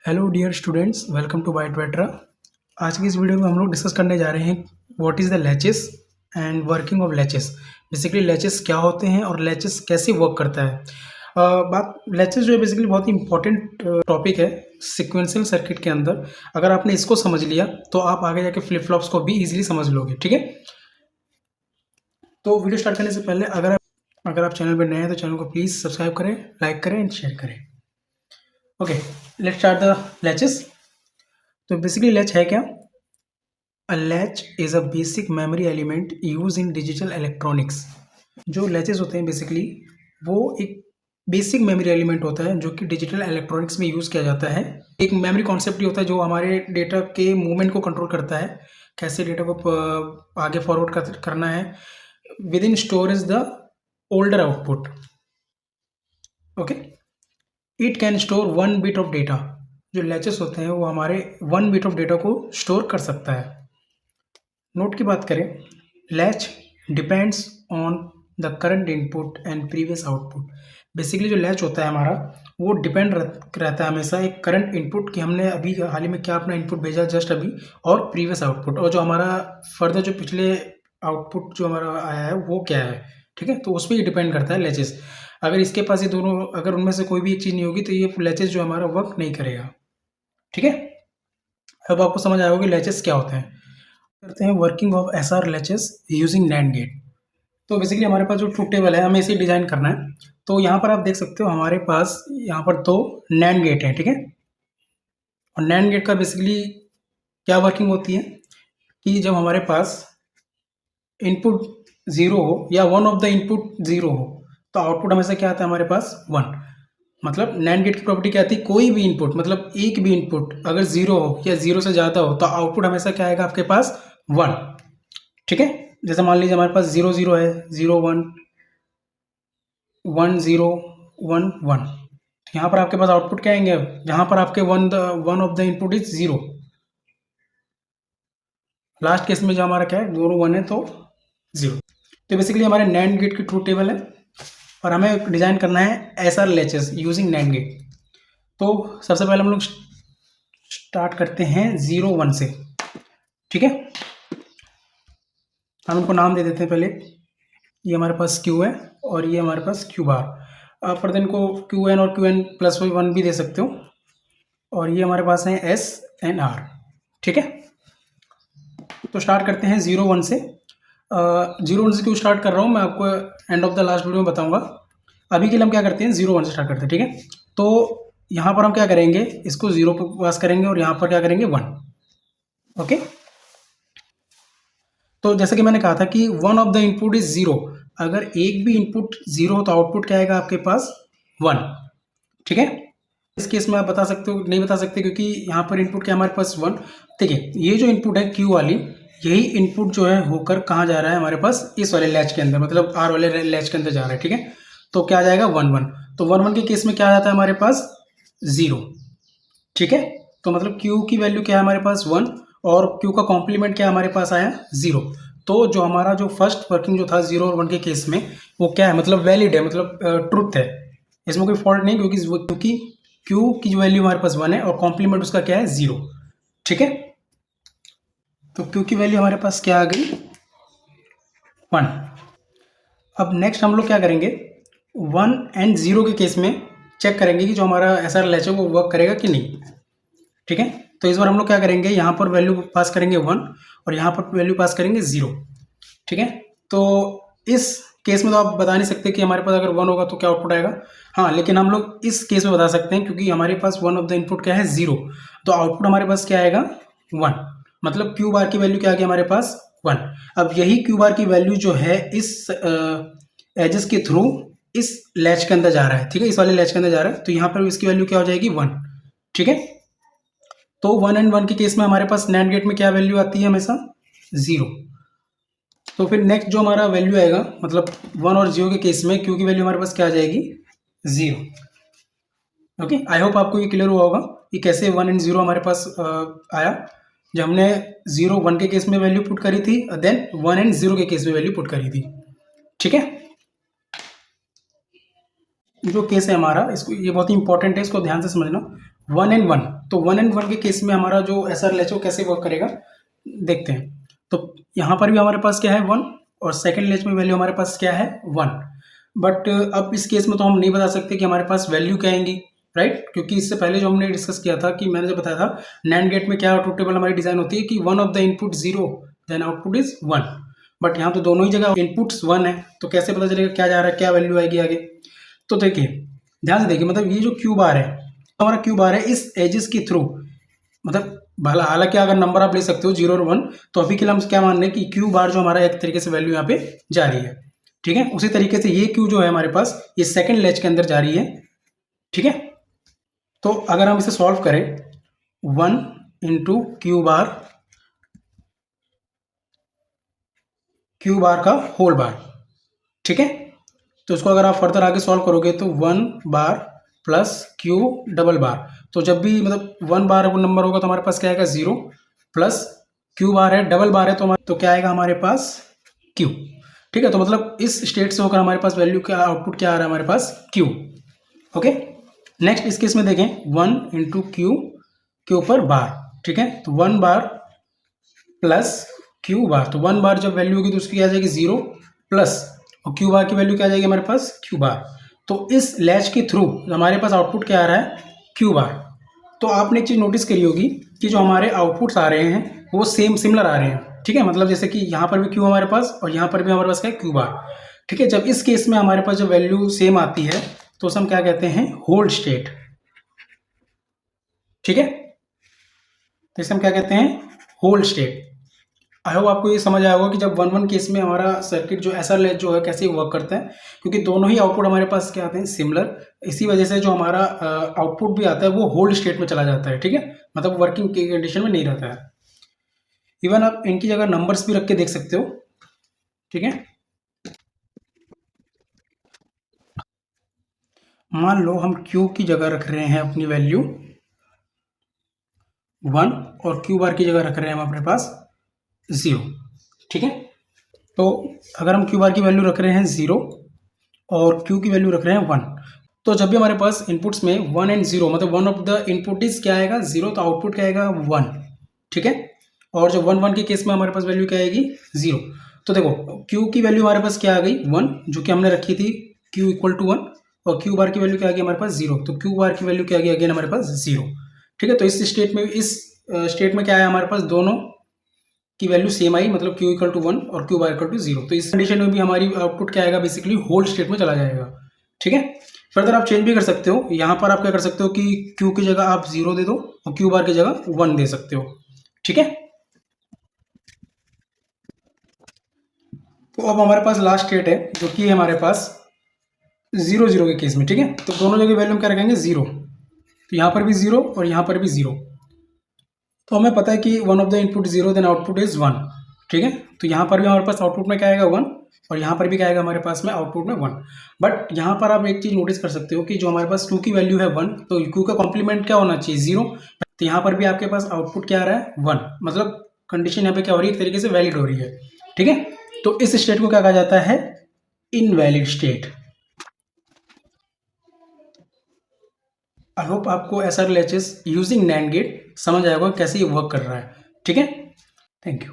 Hello dear students, welcome to Byte Vetra. आज की इस वीडियो में हम लोग डिस्कस करने जा रहे हैं what is the latches and working of latches. Basically latches क्या होते हैं और लैचेस कैसे वर्क करता है। बात लैचेस जो है बेसिकली बहुत ही इंपॉर्टेंट टॉपिक है सिक्वेंशियल सर्किट के अंदर। अगर आपने इसको समझ लिया तो आप आगे जाके फ्लिप फ्लॉप्स को भी इजीली समझ लोगे। ठीक है, तो वीडियो स्टार्ट करने से पहले अगर आप चैनल पर नए हैं तो चैनल को प्लीज़ सब्सक्राइब करें, लाइक करें एंड शेयर करें। Okay, let's start the latches. तो बेसिकली लैच है क्या? अ latch is a basic memory element use in digital electronics. जो लैचेस होते हैं बेसिकली वो एक बेसिक मेमोरी एलिमेंट होता है जो कि डिजिटल इलेक्ट्रॉनिक्स में यूज़ किया जाता है। एक मेमोरी कॉन्सेप्ट ही होता है जो हमारे डेटा के मूवमेंट को कंट्रोल करता है, कैसे डेटा को आगे फॉरवर्ड करना है। With in storage the older output. Okay, it can store 1 bit of data. जो लैचेस होते हैं वो हमारे 1 बिट ऑफ डेटा को स्टोर कर सकता है। नोट की बात करें, latch depends on the current input and previous output. Basically जो लैच होता है हमारा वो डिपेंड रहता है हमेशा एक करंट इनपुट कि हमने अभी हाल ही में क्या अपना इनपुट भेजा जस्ट अभी, और प्रीवियस आउटपुट, और जो हमारा फर्दर जो पिछले आउटपुट जो हमारा आया है वो क्या है। ठीक है, तो उस पर ही डिपेंड करता है लैचेस। अगर इसके पास ये दोनों, अगर उनमें से कोई भी एक चीज़ नहीं होगी तो ये लैचेस जो हमारा वर्क नहीं करेगा। ठीक है, अब आपको समझ आएगा कि लैचेस क्या होते हैं। करते हैं working of SR latches using NAND gate. तो बेसिकली हमारे पास जो ट्रूथ टेबल है हमें इसे डिजाइन करना है। तो यहाँ पर आप देख सकते हो हमारे पास यहाँ पर 2 नैंड गेट हैं। ठीक है, और नैंड गेट का बेसिकली क्या वर्किंग होती है कि जब हमारे पास इनपुट 0 हो या वन ऑफ द इनपुट 0 हो तो आउटपुट हमेशा क्या आता है हमारे पास 1। मतलब नैंड गेट की प्रॉपर्टी क्या आती है, कोई भी इनपुट मतलब एक भी इनपुट अगर 0 हो या 0 से ज़्यादा हो तो आउटपुट हमेशा क्या आएगा आपके पास 1। ठीक है, जैसे मान लीजिए हमारे पास 0 0 है, 0 1 1 0 1 1। यहाँ पर आपके पास आउटपुट क्या आएंगे, जहाँ पर आपके one of the input is 0। Last case में जो हमारा क्या है, दोनों 1 है तो 0। तो बेसिकली हमारे नैंड गेट की ट्रूथ टेबल है और हमें डिजाइन करना है SR latches using NAND gate. तो सबसे पहले हम लोग स्टार्ट करते हैं 0 1 से। ठीक है, हम इनको नाम दे देते हैं। पहले ये हमारे पास क्यू है और ये हमारे पास क्यू बार। आप पर दिन को क्यू एन और क्यू एन प्लस 1 भी दे सकते हो। और ये हमारे पास है एस एन आर। ठीक है, तो स्टार्ट करते हैं 0 1 से। 0 1 से क्यों स्टार्ट कर रहा हूँ मैं आपको end of the last video में बताऊंगा। अभी के लिए हम क्या करते हैं 0 1 से स्टार्ट करते हैं। ठीक है, तो यहाँ पर हम क्या करेंगे, इसको 0 पर पास करेंगे और यहाँ पर क्या करेंगे 1। ओके, तो जैसे कि मैंने कहा था कि one of the input is 0। अगर एक भी इनपुट 0 हो तो आउटपुट क्या आएगा आपके पास 1। ठीक है, इस केस में आप बता सकते हो, नहीं बता सकते क्योंकि यहाँ पर इनपुट क्या हमारे पास 1। देखिए ये जो इनपुट है क्यू वाली, यही इनपुट जो है होकर कहाँ जा रहा है हमारे पास, इस वाले लैच के अंदर, मतलब आर वाले लैच के अंदर जा रहा है। ठीक है, तो क्या आ जाएगा 1 1। तो 1 1 के केस में क्या आ जाता है हमारे पास 0। ठीक है, तो मतलब क्यू की वैल्यू क्या है हमारे पास 1 और क्यू का कॉम्प्लीमेंट क्या हमारे पास आया 0। तो जो हमारा जो फर्स्ट वर्किंग जो था 0 और 1 के केस में वो क्या है, मतलब वैलिड है, मतलब ट्रुथ है, इसमें कोई फॉल्ट नहीं, क्योंकि क्यू की जो वैल्यू हमारे पास 1 है और कॉम्प्लीमेंट उसका क्या है 0। ठीक है, तो क्यू की वैल्यू हमारे पास क्या आ गई 1। अब नेक्स्ट हम लोग क्या करेंगे, 1 एंड 0 के केस में चेक करेंगे कि जो हमारा एसआर लैच है वो वर्क करेगा कि नहीं। ठीक है, तो इस बार हम लोग क्या करेंगे, यहाँ पर वैल्यू पास करेंगे 1 और यहाँ पर वैल्यू पास करेंगे 0। ठीक है, तो इस केस में तो आप बता नहीं सकते कि हमारे पास अगर 1 होगा तो क्या आउटपुट आएगा। हाँ, लेकिन हम लोग इस केस में बता सकते हैं क्योंकि हमारे पास वन ऑफ द इनपुट क्या है 0, तो आउटपुट हमारे पास क्या आएगा 1। मतलब क्यू बार की वैल्यू क्या आ गई हमारे पास 1। अब यही क्यू बार की वैल्यू जो है इस एजेस के थ्रू इस लैच के अंदर जा रहा है। ठीक है, इस वाले लैच के अंदर जा रहा है, तो यहाँ पर इसकी वैल्यू क्या हो जाएगी 1। ठीक है, तो 1 एंड 1 के केस में हमारे पास नैंड गेट में क्या वैल्यू आती है हमेशा 0। तो फिर नेक्स्ट जो हमारा वैल्यू आएगा, मतलब 1 और 0 के केस में क्यू की वैल्यू हमारे पास क्या आ जाएगी 0। ओके, आई होप आपको ये क्लियर हुआ होगा कि कैसे 1 एंड 0 हमारे पास आया। जब हमने 0 1 के केस में वैल्यू पुट करी थी, देन 1 एंड 0 के केस में वैल्यू पुट करी थी। ठीक है, जो केस है हमारा, इसको ये बहुत ही इंपॉर्टेंट है, इसको ध्यान से समझना। 1 एंड 1, तो 1 एंड 1 के केस में हमारा जो एसआर लैच वो कैसे वर्क करेगा देखते हैं। तो यहाँ पर भी हमारे पास क्या है 1, और सेकंड लैच में वैल्यू हमारे पास क्या है 1। बट अब इस केस में तो हम नहीं बता सकते कि हमारे पास वैल्यू क्या आएंगी, राइट, क्योंकि इससे पहले जो हमने डिस्कस किया था कि मैंने जो बताया था नैंड गेट में क्या ट्रूथ टेबल हमारी डिजाइन होती है कि one of the input 0 then output is 1। But यहाँ तो दोनों ही जगह इनपुट्स 1 है, तो कैसे पता चलेगा क्या जा रहा है, क्या वैल्यू आएगी आगे। तो देखिए ध्यान से देखिए, मतलब ये जो क्यू बार है, हमारा क्यू बार है इस एजेस के थ्रू, मतलब भला हालांकि अगर नंबर आप ले सकते हो 0 और 1, तो अभी के लिए हम क्या मान रहे हैं कि क्यू बार जो हमारा एक तरीके से वैल्यू यहाँ पे जा रही है, ठीक है। उसी तरीके से ये क्यू जो है हमारे पास ये सेकंड लैच के अंदर जा रही है, ठीक है। तो अगर हम इसे सॉल्व करें 1 इंटू क्यू बार का होल बार, ठीक है। तो इसको अगर आप फर्दर आगे सॉल्व करोगे तो 1 बार प्लस क्यू डबल बार, तो जब भी मतलब 1 बार वो नंबर होगा तो हमारे पास क्या आएगा 0, प्लस क्यू बार है डबल बार है तो तो क्या आएगा हमारे पास क्यू, ठीक है। तो मतलब इस स्टेट से होकर हमारे पास वैल्यू क्या आउटपुट क्या आ रहा है हमारे पास क्यू, ओके। नेक्स्ट इस केस में देखें 1 इंटू क्यू के ऊपर बार, ठीक है। तो 1 बार प्लस क्यू बार, तो 1 बार जब वैल्यू होगी तो उसकी आ जाएगी 0 प्लस, और क्यू बार की वैल्यू क्या आ जाएगी हमारे पास क्यू बार। तो इस लैच के थ्रू हमारे पास आउटपुट क्या आ रहा है क्यू बार। तो आपने एक चीज़ नोटिस करी होगी कि जो हमारे आउटपुट्स आ रहे हैं वो सिमिलर आ रहे हैं, ठीक है। मतलब जैसे कि यहाँ पर भी क्यू हमारे पास और यहाँ पर भी हमारे पास क्या है क्यू बार, ठीक है। जब इस केस में हमारे पास जो वैल्यू सेम आती है तो उसे हम क्या कहते हैं होल्ड स्टेट, ठीक है। तो इसे हम क्या कहते हैं होल्ड स्टेट। आई होप आपको ये समझ आया होगा कि जब 1-1 केस में हमारा सर्किट जो एसआर लैच जो है कैसे वर्क करता है, क्योंकि दोनों ही आउटपुट हमारे पास क्या आते हैं सिमिलर, इसी वजह से जो हमारा आउटपुट भी आता है वो होल्ड स्टेट में चला जाता है, ठीक है। मतलब वर्किंग की कंडीशन में नहीं रहता है। इवन आप इनकी जगह नंबर्स भी रख के देख सकते हो, ठीक है। मान लो हम क्यू की जगह रख रहे हैं अपनी वैल्यू 1 और क्यू बार की जगह रख रहे हैं हम अपने पास 0, ठीक है। तो अगर हम क्यू बार की वैल्यू रख रहे हैं 0 और क्यू की वैल्यू रख रहे हैं 1, तो जब भी हमारे पास इनपुट्स में 1 एंड 0 मतलब one of the input is क्या आएगा 0, तो आउटपुट क्या आएगा 1, ठीक है। और जो 1-1 के केस में हमारे पास वैल्यू क्या आएगी 0। तो देखो क्यू की वैल्यू हमारे पास क्या आ गई 1, जो कि हमने रखी थी क्यू इक्वल टू 1, और क्यू बार की वैल्यू क्या आ गई हमारे पास 0, तो क्यू बार की वैल्यू क्या आ गई अगेन हमारे पास 0, ठीक है। तो इस स्टेट में क्या है हमारे पास दोनों की वैल्यू सेम आई, मतलब क्यू इक्वल टू 1 और क्यू बार इक्वल टू 0। तो इस कंडीशन में भी हमारी आउटपुट क्या आएगा बेसिकली होल्ड स्टेट में चला जाएगा, ठीक है। फर्दर आप चेंज भी कर सकते हो, यहाँ पर आप क्या कर सकते हो कि क्यू की जगह आप 0 दे दो और क्यू बार की जगह 1 दे सकते हो, ठीक है। तो अब हमारे पास लास्ट स्टेट है जो कि है हमारे पास 0-0 के केस में, ठीक है। तो दोनों जगह वैल्यू हम क्या रखेंगे 0, तो यहाँ पर भी 0 और यहाँ पर भी 0। तो हमें पता है कि one of the input 0 then output is 1, ठीक है। तो यहाँ पर भी हमारे पास आउटपुट में क्या आएगा 1 और यहाँ पर भी क्या आएगा हमारे पास में आउटपुट में 1। बट यहाँ पर आप एक चीज़ नोटिस कर सकते हो कि जो हमारे पास 2 की वैल्यू है 1, तो क्यू का कॉम्प्लीमेंट क्या होना चाहिए 0। तो यहाँ पर भी आपके पास आउटपुट क्या आ रहा है 1, मतलब कंडीशन यहाँ पे क्या हो रही है एक तरीके से वैलिड हो रही है, ठीक है। तो इस स्टेट को क्या कहा जाता है इनवैलिड स्टेट। आई होप आपको SR latches using NAND gate समझ आएगा कैसे ये वर्क कर रहा है, ठीक है। Thank you.